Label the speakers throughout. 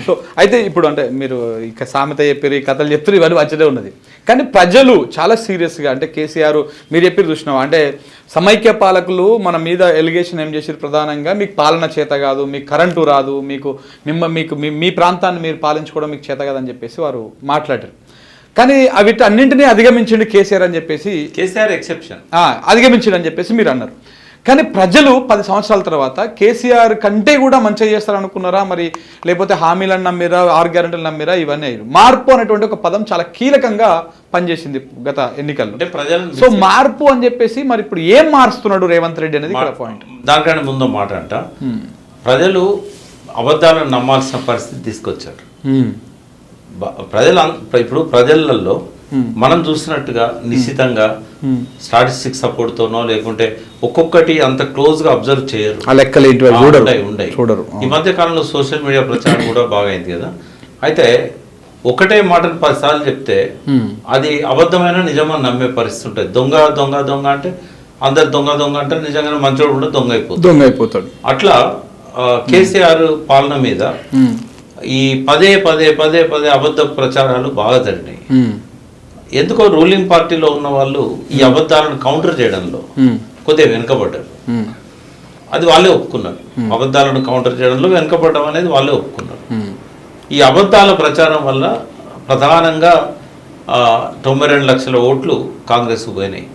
Speaker 1: So అయితే ఇప్పుడు అంటే మీరు ఇక సామెత చెప్పారు, ఈ కథలు చెప్తారు, ఇవన్నీ మంచిదే ఉన్నది. కానీ ప్రజలు చాలా సీరియస్గా అంటే కేసీఆర్ మీరు చెప్పి చూసినావా అంటే సమైక్య పాలకులు మన మీద ఎలిగేషన్ ఏం చేసారు ప్రధానంగా, మీకు పాలన చేత కాదు, మీకు కరెంటు రాదు, మీకు మీ ప్రాంతాన్ని మీరు పాలించుకోవడం మీకు చేత కాదని చెప్పేసి వారు మాట్లాడారు. కానీ వీటి అన్నింటినీ అధిగమించండి కేసీఆర్ అని చెప్పేసి,
Speaker 2: కేసీఆర్ ఎక్సెప్షన్
Speaker 1: అధిగమించండి అని చెప్పేసి మీరు అన్నారు. కానీ ప్రజలు 10 సంవత్సరాల తర్వాత కేసీఆర్ కంటే కూడా మంచిగా చేస్తారనుకున్నారా మరి, లేకపోతే హామీలను నమ్మిరా, 6 గ్యారెంటీలు నమ్మిరా, ఇవన్నీ అయ్యారు. మార్పు అనేటువంటి ఒక పదం చాలా కీలకంగా పనిచేసింది గత ఎన్నికల్లో. సో మార్పు అని చెప్పేసి మరి ఇప్పుడు ఏం మారుస్తున్నాడు రేవంత్ రెడ్డి అనేది ఇక్కడ పాయింట్.
Speaker 2: దానికంటే ముందు మాట అంట, ప్రజలు అబద్ధాలను నమ్మాల్సిన పరిస్థితి తీసుకొచ్చారు. ఇప్పుడు ప్రజలలో మనం చూసినట్టుగా నిశ్చితంగా స్టాటిస్టిక్స్ సపోర్ట్ తోనో లేకుంటే ఒక్కొక్కటి అంత క్లోజ్ గా అబ్జర్వ్ చేయరు, చూడరు. ఈ మధ్య కాలంలో సోషల్ మీడియా ప్రచారం కూడా బాగా అయింది కదా. అయితే ఒకటే మాటను 10 సార్లు చెప్తే అది అబద్ధమైన నిజమని నమ్మే పరిస్థితి ఉంటుంది. దొంగ దొంగ దొంగ అంటే అందరు దొంగ దొంగ అంటే నిజంగానే మంచోడు కూడా దొంగ అయిపోతాడు. అట్లా కేసీఆర్ పాలన మీద ఈ పదే అబద్ధ ప్రచారాలు బాగా జరిగినాయి. ఎందుకో రూలింగ్ పార్టీలో ఉన్న వాళ్ళు ఈ అబద్ధాలను కౌంటర్ చేయడంలో కొద్దిగా వెనుకబడ్డారు. అది వాళ్ళే ఒప్పుకున్నారు. అబద్ధాలను కౌంటర్ చేయడంలో వెనుకబడ్డం అనేది వాళ్ళే ఒప్పుకున్నారు. ఈ అబద్ధాల ప్రచారం వల్ల ప్రధానంగా 92 లక్షల ఓట్లు కాంగ్రెస్ పోయినాయి.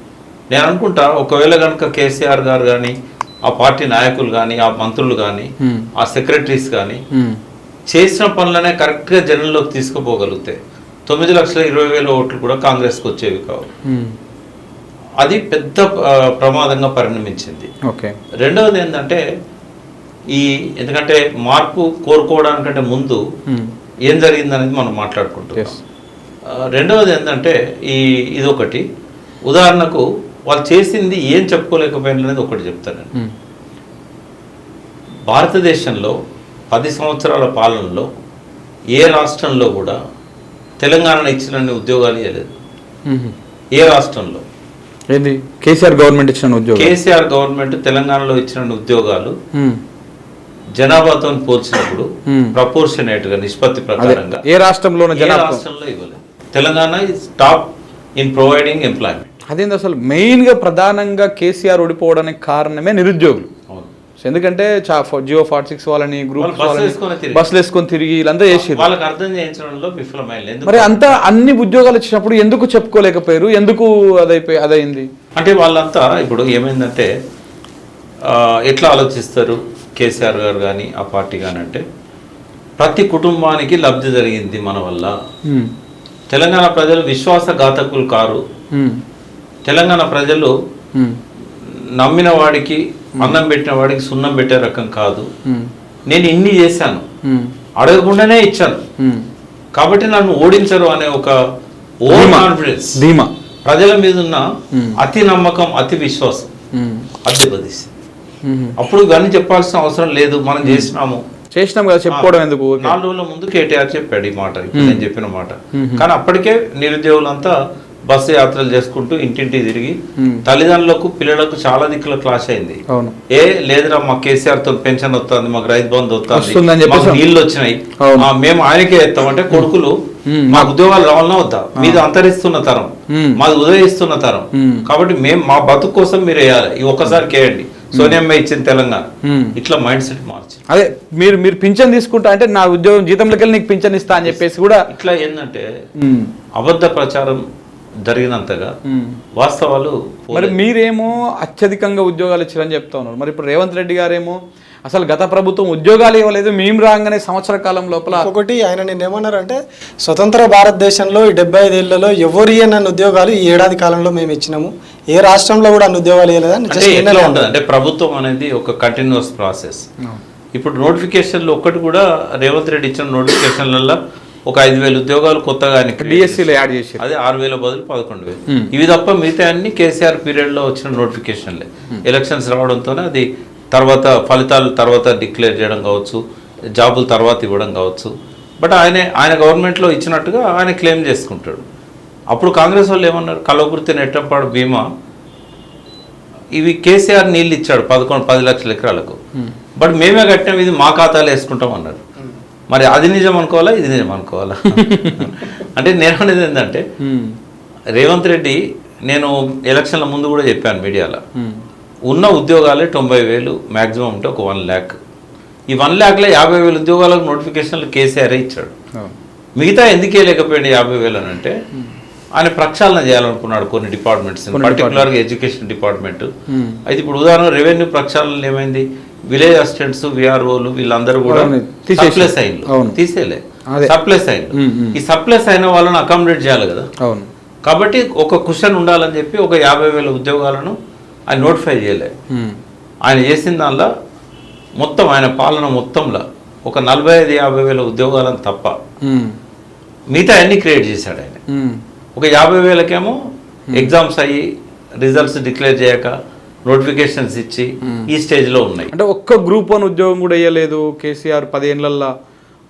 Speaker 2: నేను అనుకుంటా ఒకవేళ కనుక కేసీఆర్ గారు కానీ, ఆ పార్టీ నాయకులు కానీ, ఆ మంత్రులు కానీ, ఆ సెక్రటరీస్ కానీ చేసిన పనులనే కరెక్ట్గా జనంలోకి తీసుకుపోగలిగితే 9,20,000 ఓట్లు కూడా కాంగ్రెస్కి వచ్చేవి కావు. అది పెద్ద ప్రమాదంగా పరిణమించింది. రెండవది ఏంటంటే ఎందుకంటే మార్పు కోరుకోవడానికంటే ముందు ఏం జరిగిందనేది మనం మాట్లాడుకుంటాం. రెండవది ఏంటంటే ఇదొకటి ఉదాహరణకు వాళ్ళు చేసింది ఏం చెప్పుకోలేకపోయిన అనేది ఒకటి చెప్తాను. భారతదేశంలో 10 సంవత్సరాల పాలనలో ఏ రాష్ట్రంలో కూడా తెలంగాణలో ఇచ్చిన ఉద్యోగాలు ఇవ్వలేదు. ఏ రాష్ట్రంలో
Speaker 1: కేసీఆర్ గవర్నమెంట్ ఇచ్చిన ఉద్యోగాలు,
Speaker 2: కేసీఆర్ గవర్నమెంట్ తెలంగాణలో ఇచ్చిన ఉద్యోగాలు జనాభాతో పోల్చినప్పుడు ప్రపోర్షనేట్ గా నిష్పత్తి ప్రకారంగా
Speaker 1: ఏ రాష్ట్రంలో
Speaker 2: ఇవ్వలేదు. Telangana is top in providing employment.
Speaker 1: అదేంటి అసలు మెయిన్ గా ప్రధానంగా కేసీఆర్ ఓడిపోవడానికి కారణమే నిరుద్యోగులు. ఎందుకంటే జియో 46 వాళ్ళని గ్రూప్ బస్సులు వేసుకొని తిరిగి వీళ్ళంతా చేసి
Speaker 2: వాళ్ళకి అర్థం చేయించడంలో విఫలమైంది.
Speaker 1: మరి అంతా అన్ని ఉద్యోగాలు ఇచ్చినప్పుడు ఎందుకు చెప్పుకోలేకపోయారు, ఎందుకు అదైంది
Speaker 2: అంటే వాళ్ళంతా ఇప్పుడు ఏమైందంటే ఎట్లా ఆలోచిస్తారు కేసీఆర్ గారు కానీ ఆ పార్టీ కానీ అంటే ప్రతి కుటుంబానికి లబ్ధి జరిగింది మన వల్ల. తెలంగాణ ప్రజలు విశ్వాసఘాతకులు కారు. తెలంగాణ ప్రజలు నమ్మిన వాడికి అన్నం పెట్టిన వాడికి సున్నం పెట్టే రకం కాదు. నేను ఇన్ని చేశాను, అడగకుండానే ఇచ్చాను, కాబట్టి నన్ను ఓడించరు అనే ఒక ఓవర్ కాన్ఫిడెన్స్
Speaker 1: ధీమా
Speaker 2: ప్రజల మీద ఉన్న అతి నమ్మకం, అతి విశ్వాసం అది దెబ్బతీసింది. అప్పుడు ఇవన్నీ చెప్పాల్సిన అవసరం లేదు, మనం చేసినాం కదా చెప్పుకోవడం ఎందుకు. 4 రోజుల ముందు కేటీఆర్ చెప్పాడు ఈ మాట, ఇప్పుడు నేను చెప్పిన మాట. కానీ అప్పటికే నిరుద్యోగులంతా బస్సు యాత్రలు చేసుకుంటూ ఇంటింటి తిరిగి తల్లిదండ్రులకు పిల్లలకు చాలా దిక్కుల క్లాష్ అయింది. లేదురా మాకు కేసీఆర్ తో పెన్షన్ వస్తుంది, మాకు రైతు బంధు వస్తుంది, మాకు నీళ్లు వచ్చినాయి, మేము ఆయనకే ఎత్తామంటే కొడుకులు మాకు ఉద్యోగాలు రావాలన్నా వద్దా, మీది అంతరిస్తున్న తరం, మాది ఉదయిస్తున్న తరం, కాబట్టి మేము మా బతుకు కోసం మీరు వేయాలి, ఈ ఒక్కసారి కేయండి, సోనియమ్మ ఇచ్చిన తెలంగాణ. ఇట్లా మైండ్ సెట్ మార్చి
Speaker 1: అదే మీరు పింఛన్ తీసుకుంటా అంటే నా ఉద్యోగం జీతంలోకి వెళ్ళి నీకు పింఛన్ ఇస్తా అని చెప్పేసి కూడా
Speaker 2: ఇట్లా ఏంటంటే అబద్ధ ప్రచారం జరిగినంతగా వాస్తవాలు.
Speaker 1: మరి మీరేమో అత్యధికంగా ఉద్యోగాలు ఇచ్చారని చెప్తా ఉన్నారు. మరి ఇప్పుడు రేవంత్ రెడ్డి గారేమో అసలు గత ప్రభుత్వం ఉద్యోగాలు ఇవ్వలేదు, మేము రాగానే సంవత్సర కాలం లోపల.
Speaker 3: ఒకటి ఆయన నేను ఏమన్నారంటే స్వతంత్ర భారతదేశంలో ఈ 75 ఏళ్లలో ఎవరు ఇయ్యనన్న ఉద్యోగాలు ఈ ఏడాది కాలంలో మేము ఇచ్చినాము, ఏ రాష్ట్రంలో కూడా అన్ని ఉద్యోగాలు ఇవ్వలేదని.
Speaker 2: అంటే ప్రభుత్వం అనేది ఒక కంటిన్యూస్ ప్రాసెస్. ఇప్పుడు నోటిఫికేషన్లు ఒక్కటి కూడా రేవంత్ రెడ్డి ఇచ్చిన నోటిఫికేషన్లలో ఒక 5,000 ఉద్యోగాలు కొత్తగా
Speaker 1: డిఎస్సీలో యాడ్ చేసి
Speaker 2: అదే 6,000 బదులు 11,000. ఇవి తప్ప మిగతా అన్ని కేసీఆర్ పీరియడ్ లో వచ్చిన నోటిఫికేషన్లే. ఎలక్షన్స్ రావడంతోనే అది తర్వాత ఫలితాలు తర్వాత డిక్లేర్ చేయడం కావచ్చు, జాబులు తర్వాత ఇవ్వడం కావచ్చు. బట్ ఆయన గవర్నమెంట్లో ఇచ్చినట్టుగా ఆయన క్లెయిమ్ చేసుకుంటాడు. అప్పుడు కాంగ్రెస్ వాళ్ళు ఏమన్నారు, కల్వకుర్తి నెట్టంపాడు భీమా ఇవి కేసీఆర్ నీళ్ళు ఇచ్చాడు 10 లక్షల ఎకరాలకు, బట్ మేమే కట్టినాం, ఇది మా ఖాతాలో వేసుకుంటాం అన్నారు. మరి అది నిజం అనుకోవాలా ఇది నిజం అనుకోవాలా? అంటే నేను అనేది ఏంటంటే రేవంత్ రెడ్డి, నేను ఎలక్షన్ల ముందు కూడా చెప్పాను మీడియాలో, ఉన్న ఉద్యోగాలే 90,000 మ్యాక్సిమం ఉంటే ఒక 1 lakh. ఈ 1 lakhలో 50,000 ఉద్యోగాలకు నోటిఫికేషన్లు కేసీఆర్ ఇచ్చాడు. మిగతా ఎందుకే లేకపోయింది 50,000 అని అంటే ఆయన ప్రక్షాళన చేయాలనుకున్నాడు కొన్ని డిపార్ట్మెంట్స్, పర్టికులర్గా ఎడ్యుకేషన్ డిపార్ట్మెంట్. అయితే ఇప్పుడు ఉదాహరణ రెవెన్యూ ప్రక్షాళన ఏమైంది, విలేజ్ అసిస్టెంట్స్, విఆర్ఓలు వీళ్ళందరూ కూడా సప్లెస్ అయింది, తీసేలే సప్లెస్ అయింది. ఈ సప్లెస్ అయిన వాళ్ళని అకామిడేట్ చేయాలి కదా. కాబట్టి ఒక క్వశ్చన్ ఉండాలని చెప్పి ఒక 50,000 ఉద్యోగాలను ఆయన నోటిఫై చేయలే. ఆయన చేసిన దానిలో మొత్తం ఆయన పాలన మొత్తంలో ఒక 45,000-50,000 ఉద్యోగాలను తప్ప మిగతా అన్ని క్రియేట్ చేశాడు ఆయన. ఒక 50,000కేమో ఎగ్జామ్స్ అయ్యి రిజల్ట్స్ డిక్లేర్ చేయక నోటిఫికేషన్స్ ఇచ్చి ఈ స్టేజ్లో ఉన్నాయి.
Speaker 1: అంటే ఒక్క గ్రూప్ 1 ఉద్యోగం కూడా వేయలేదు కేసీఆర్ 10 ఏళ్లలో.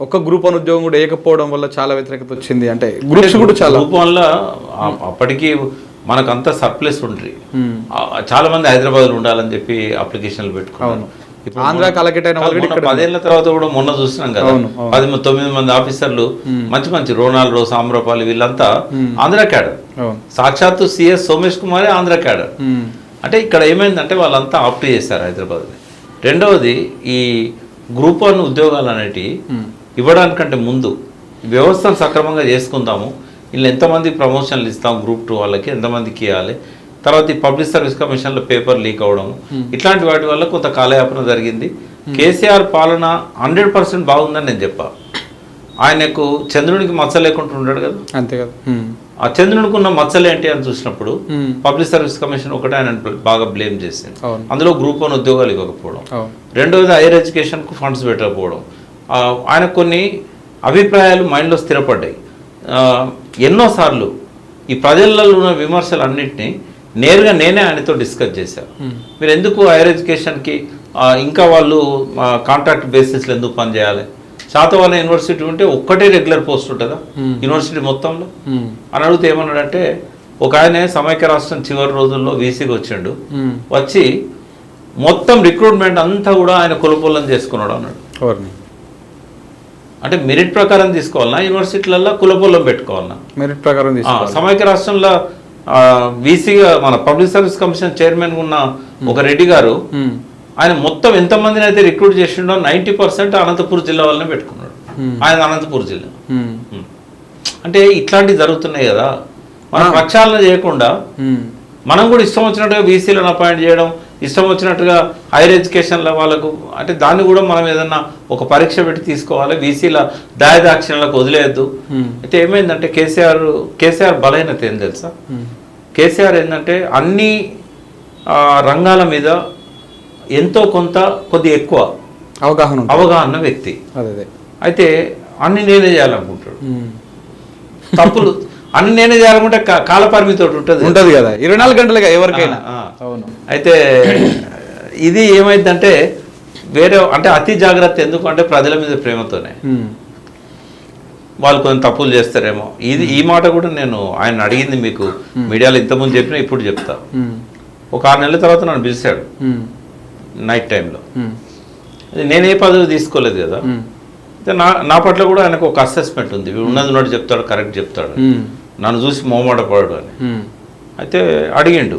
Speaker 1: ఒక్క గ్రూప్ 1 ఉద్యోగం కూడా వేయకపోవడం వల్ల చాలా వ్యతిరేకత వచ్చింది. అంటే గ్రూప్స్ కూడా చాలా
Speaker 2: గ్రూప్ 1లో అప్పటికి మనకంతా సర్ప్లస్ ఉంటుంది. చాలా మంది హైదరాబాద్లో ఉండాలని చెప్పి అప్లికేషన్లు పెట్టుకున్నాను.
Speaker 1: ఇప్పుడు ఆంధ్రాకి అలకేట్ అయిన వాళ్ళు
Speaker 2: 10 ఏళ్ల తర్వాత కూడా మొన్న చూస్తున్నాం కదా, 9 మంది ఆఫీసర్లు మంచి రోనాల్డో, సామ్రపాలి వీళ్ళంతా ఆంధ్ర క్యాడర్. సాక్షాత్తు సిఎస్ సోమేష్ కుమారే ఆంధ్ర క్యాడర్. అంటే ఇక్కడ ఏమైందంటే వాళ్ళంతా ఆప్ట్ చేశారు హైదరాబాద్ని. రెండవది ఈ గ్రూప్ 1 ఉద్యోగాలు అనేటివి ఇవ్వడానికంటే ముందు వ్యవస్థను సక్రమంగా చేసుకుందాము, వీళ్ళు ఎంతమంది ప్రమోషన్లు ఇస్తాం, గ్రూప్ 2 వాళ్ళకి ఎంతమందికి ఇవ్వాలి, తర్వాత ఈ పబ్లిక్ సర్వీస్ కమిషన్లో పేపర్ లీక్ అవ్వడం, ఇట్లాంటి వాటి వల్ల కొంత కాలయాపన జరిగింది. కేసీఆర్ పాలన 100% బాగుందని నేను చెప్పా. ఆయనకు చంద్రునికి మచ్చ లేకుండా ఉన్నాడు కదా,
Speaker 1: అంతే కదా.
Speaker 2: ఆ చంద్రునికి ఉన్న మచ్చలు ఏంటి అని చూసినప్పుడు పబ్లిక్ సర్వీస్ కమిషన్ ఒకటే ఆయన బాగా బ్లేమ్ చేసింది. అందులో గ్రూప్ 1 ఉద్యోగాలు ఇవ్వకపోవడం, రెండవది హైయర్ ఎడ్యుకేషన్కు ఫండ్స్ పెట్టకపోవడం, ఆయన కొన్ని అభిప్రాయాలు మైండ్లో స్థిరపడ్డాయి. ఎన్నోసార్లు ఈ ప్రజలలో ఉన్న విమర్శలు అన్నింటినీ నేరుగా నేనే ఆయనతో డిస్కస్ చేశాను. మీరు ఎందుకు హైయర్ ఎడ్యుకేషన్కి ఇంకా వాళ్ళు కాంట్రాక్ట్ బేసిస్లో ఎందుకు పనిచేయాలి? శాతవాహన యూనివర్సిటీ ఉంటే ఒక్కటే రెగ్యులర్ పోస్ట్ ఉంటుందా యూనివర్సిటీ మొత్తంలో అని అడిగితే ఏమన్నాడంటే, ఒక ఆయన సమైక్య రాష్ట్రం చివరి రోజుల్లో వీసీకి వచ్చిండు, వచ్చి మొత్తం రిక్రూట్మెంట్ అంతా కూడా ఆయన కొలుపొల్లం చేసుకున్నాడు అన్నాడు. అంటే మెరిట్ ప్రకారం తీసుకోవాలన్నా, యూనివర్సిటీలలో కులపొల్లం పెట్టుకోవాలన్నా?
Speaker 1: మెరిట్ ప్రకారం.
Speaker 2: సమైక్య రాష్ట్రంలో వీసీగా మన పబ్లిక్ సర్వీస్ కమిషన్ చైర్మన్ ఉన్న ఒక రెడ్డి గారు, ఆయన మొత్తం ఎంతమందిని అయితే రిక్రూట్ చేసిండో 90% అనంతపూర్ జిల్లా వాళ్ళనే పెట్టుకున్నాడు. ఆయన అనంతపూర్ జిల్లా. అంటే ఇట్లాంటివి జరుగుతున్నాయి కదా. మనం ప్రక్షాళన చేయకుండా మనం కూడా ఇష్టం వచ్చినట్టుగా వీసీలను అపాయింట్ చేయడం, ఇష్టం వచ్చినట్టుగా హైయర్ ఎడ్యుకేషన్లో వాళ్ళకు, అంటే దాన్ని కూడా మనం ఏదన్నా ఒక పరీక్ష పెట్టి తీసుకోవాలి. వీసీల దాయదాక్షిణ్యాలకు వదిలేయద్దు. అయితే ఏమైందంటే కేసీఆర్ బలహీనత ఏం తెలుసా? కేసీఆర్ ఏంటంటే అన్ని రంగాల మీద ఎంతో కొద్ది ఎక్కువ అవగాహన వ్యక్తి. అయితే అన్ని నేనే చేయాలనుకుంటాడు. తప్పులు అన్ని నేనే చేయాలనుకుంటే కాల పరిమితి ఉంటుంది
Speaker 1: కదా, 24 గంటలుగా ఎవరికైనా.
Speaker 2: అయితే ఇది ఏమైందంటే వేరే, అంటే అతి జాగ్రత్త. ఎందుకంటే ప్రజల మీద ప్రేమతోనే వాళ్ళు కొంచెం తప్పులు చేస్తారేమో. ఈ మాట కూడా నేను ఆయన అడిగింది మీకు మీడియాలో ఇంతకుముందు చెప్పినా ఇప్పుడు చెప్తా. ఒక 6 నెలల తర్వాత నన్ను పిలిచాడు నైట్ టైంలో. నేను ఏ పదవి తీసుకోలేదు కదా. నా పట్ల కూడా ఆయనకు ఒక అసెస్మెంట్ ఉంది, ఉన్నది ఉన్నట్టు చెప్తాడు, కరెక్ట్ చెప్తాడు, నన్ను చూసి మొహమాట పడాడు అని. అయితే అడిగిండు,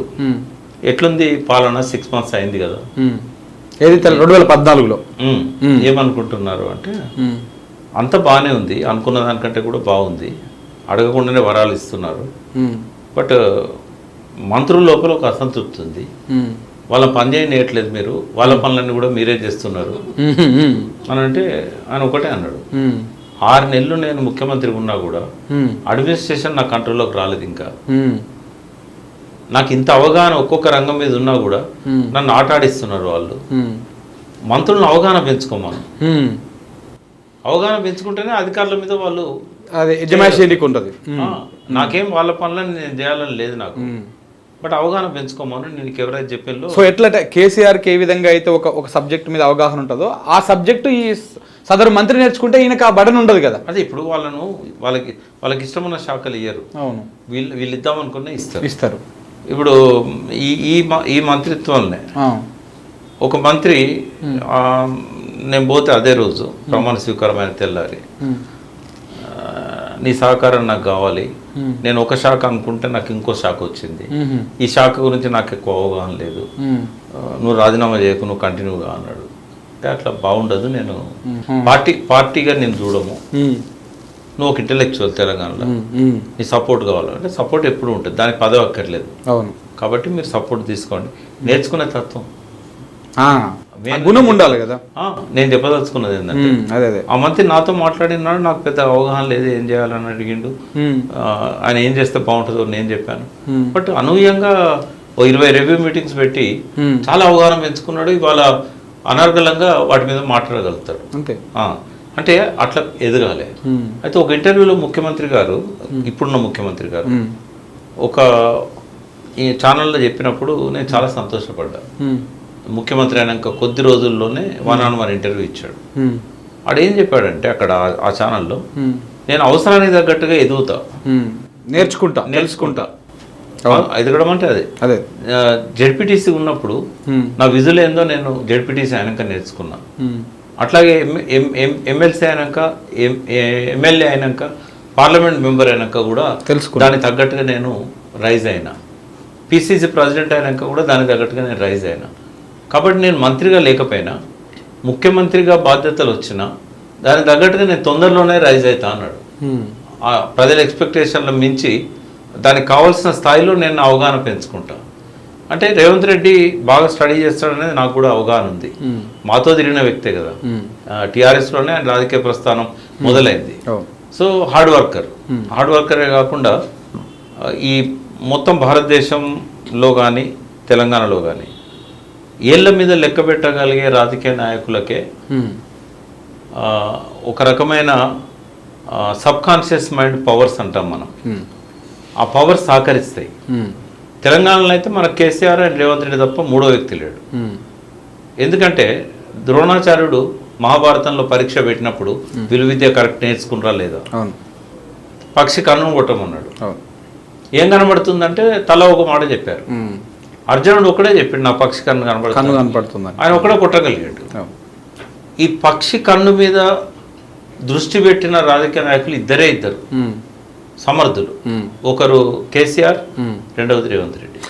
Speaker 2: ఎట్లుంది పాలన, 6 months అయింది కదా,
Speaker 1: ఏది 2014లో
Speaker 2: ఏమనుకుంటున్నారు అంటే, అంత బాగానే ఉంది, అనుకున్న దానికంటే కూడా బాగుంది, అడగకుండానే వరాలు ఇస్తున్నారు, బట్ మంత్రుల లోపల ఒక అసంతృప్తి ఉంది, వాళ్ళ పని చేయట్లేదు, మీరు వాళ్ళ పనులన్నీ కూడా మీరే చేస్తున్నారు అని అంటే ఆయన ఒకటే అన్నాడు, 6 నెలలు నేను ముఖ్యమంత్రి ఉన్నా కూడా అడ్మినిస్ట్రేషన్ నా కంట్రోల్లోకి రాలేదు. ఇంకా నాకు ఇంత అవగాహన ఒక్కొక్క రంగం మీద ఉన్నా కూడా నన్ను ఆటాడిస్తున్నారు వాళ్ళు. మంత్రులను అవగాహన పెంచుకోమను, అవగాహన పెంచుకుంటేనే అధికారుల మీద వాళ్ళు
Speaker 1: ఉంటుంది.
Speaker 2: నాకేం వాళ్ళ పనులను నేను చేయాలని లేదు నాకు, బట్ అవగాహన పెంచుకోమని నేను ఎవరైతే చెప్పాను.
Speaker 1: సో ఎట్లా కేసీఆర్కి ఏ విధంగా అయితే ఒక సబ్జెక్ట్ మీద అవగాహన ఉంటుందో ఆ సబ్జెక్టు ఈ సదరు మంత్రి నేర్చుకుంటే ఈయనకు ఆ బటన్ ఉండదు కదా.
Speaker 2: అదే ఇప్పుడు వాళ్ళకి ఇష్టమున్న శాఖలు ఇయ్యరు.
Speaker 1: అవును,
Speaker 2: వీళ్ళు ఇద్దామనుకునే
Speaker 1: ఇస్తారు.
Speaker 2: ఇప్పుడు ఈ మంత్రిత్వంలోనే ఒక మంత్రి నేను పోతే అదే రోజు ప్రమాణ స్వీకారమైన తెల్లారి నీ సహకారం నాకు కావాలి, నేను ఒక శాఖ అనుకుంటే నాకు ఇంకో శాఖ వచ్చింది, ఈ శాఖ గురించి నాకు ఎక్కువ అవగాహన లేదు, నువ్వు రాజీనామా చేయకు, నువ్వు కంటిన్యూగా అన్నాడు. అంటే అట్లా బాగుండదు, నేను పార్టీగా నేను చూడము, నువ్వు ఒక ఇంటెలెక్చువల్ తెలంగాణలో, నీ సపోర్ట్ కావాలంటే సపోర్ట్ ఎప్పుడు ఉంటుంది, దానికి పదవి అక్కర్లేదు.
Speaker 1: అవును,
Speaker 2: కాబట్టి మీరు సపోర్ట్ తీసుకోండి. నేర్చుకునే తత్వం
Speaker 1: గుణం ఉండాలి కదా.
Speaker 2: నేను చెప్పదలుచుకున్నది ఏంటంటే
Speaker 1: అదే
Speaker 2: ఆ మంత్రి నాతో మాట్లాడినాడు, నాకు పెద్ద అవగాహన లేదు, ఏం చేయాలని అడిగిండు, ఆయన ఏం చేస్తే బాగుంటుందో నేను చెప్పాను. బట్ అనూహ్యంగా 20 రివ్యూ మీటింగ్స్ పెట్టి చాలా అవగాహన పెంచుకున్నాడు. ఇవాళ అనర్గళంగా వాటి మీద మాట్లాడగలుగుతాడు. అంటే అట్లా ఎదగాలి. అయితే ఒక ఇంటర్వ్యూలో ముఖ్యమంత్రి గారు, ఇప్పుడున్న ముఖ్యమంత్రి గారు ఒక ఈ ఛానల్లో చెప్పినప్పుడు నేను చాలా సంతోషపడ్డా. ముఖ్యమంత్రి అయినాక కొద్ది రోజుల్లోనే 1-on-1 ఇంటర్వ్యూ ఇచ్చాడు. ఆడేం చెప్పాడంటే అక్కడ ఆ ఛానల్లో, నేను అవసరానికి తగ్గట్టుగా ఎదుగుతా, నేర్చుకుంటా. ఎదగడం అంటే అదే జెడ్పీటీసీ ఉన్నప్పుడు నా విజులు ఏందో నేను జెడ్పీటీసీ అయినాక నేర్చుకున్నా. అట్లాగే ఎమ్మెల్సీ అయినాక, ఎమ్మెల్యే అయినాక, పార్లమెంట్ మెంబర్ అయినాక కూడా దానికి తగ్గట్టుగా నేను రైజ్ అయినా. పిసిసి ప్రెసిడెంట్ అయినాక కూడా దానికి తగ్గట్టుగా నేను రైజ్ అయినా. కాబట్టి నేను మంత్రిగా లేకపోయినా, ముఖ్యమంత్రిగా బాధ్యతలు వచ్చినా దానికి తగ్గట్టుగా నేను తొందరలోనే రైజ్ అవుతా అన్నాడు. ప్రజల ఎక్స్పెక్టేషన్లు మించి దానికి కావాల్సిన స్థాయిలో నేను అవగాహన పెంచుకుంటా. అంటే రేవంత్ రెడ్డి బాగా స్టడీ చేస్తాడనేది నాకు కూడా అవగాహన ఉంది. మాతో తిరిగిన వ్యక్తే కదా, టీఆర్ఎస్లోనే ఆయన రాజకీయ ప్రస్థానం మొదలైంది. సో హార్డ్ వర్కరే కాకుండా ఈ మొత్తం భారతదేశంలో కానీ తెలంగాణలో కానీ ఏళ్ల మీద లెక్క పెట్టగలిగే రాజకీయ నాయకులకే ఒక రకమైన సబ్ కాన్షియస్ మైండ్ పవర్స్ అంటాం మనం. ఆ పవర్స్ సహకరిస్తాయి. తెలంగాణలో అయితే మన కేసీఆర్ అండ్ రేవంత్ రెడ్డి తప్ప మూడో వ్యక్తి లేడు. ఎందుకంటే ద్రోణాచార్యుడు మహాభారతంలో పరీక్ష పెట్టినప్పుడు విలువిద్య కరెక్ట్ నేర్చుకున్నారా లేదా, పక్షి కన్ను కొట్టమన్నాడు. ఏం కనబడుతుందంటే తల ఒక మాట చెప్పారు. అర్జునుడు ఒకడే చెప్పాడు, నా పక్షి కన్ను కనబడుతుంది, ఆయన ఒకడే కొట్టగలిగాడు. ఈ పక్షి కన్ను మీద దృష్టి పెట్టిన రాజకీయ నాయకులు ఇద్దరు సమర్థులు. ఒకరు కేసీఆర్, రెండవది రేవంత్ రెడ్డి.